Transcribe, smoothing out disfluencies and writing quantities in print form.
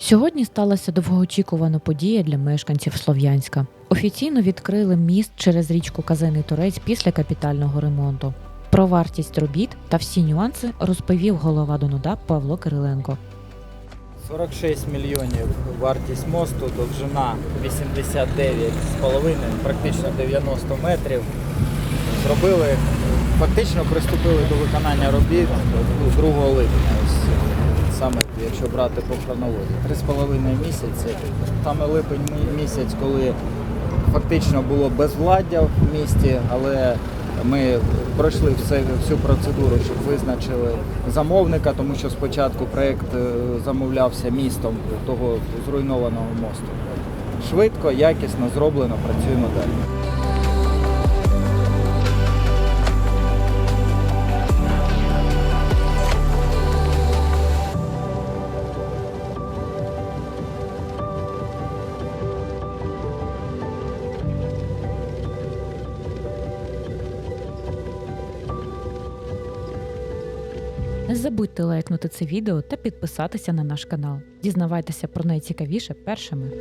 Сьогодні сталася довгоочікувана подія для мешканців Слов'янська. Офіційно відкрили міст через річку Казиний Торець після капітального ремонту. Про вартість робіт та всі нюанси розповів голова ДОНУДА Павло Кириленко. 46 мільйонів вартість мосту, довжина 89,5, практично 90 метрів. Зробили, фактично приступили до виконання робіт 2 липня. Саме якщо брати по хронології. 3,5 місяці. Саме липень місяць, коли фактично було безвладдя в місті, але ми пройшли всю процедуру, щоб визначили замовника, тому що спочатку проєкт замовлявся містом того зруйнованого мосту. Швидко, якісно зроблено, працюємо далі. Не забудьте лайкнути це відео та підписатися на наш канал. Дізнавайтеся про найцікавіше першими.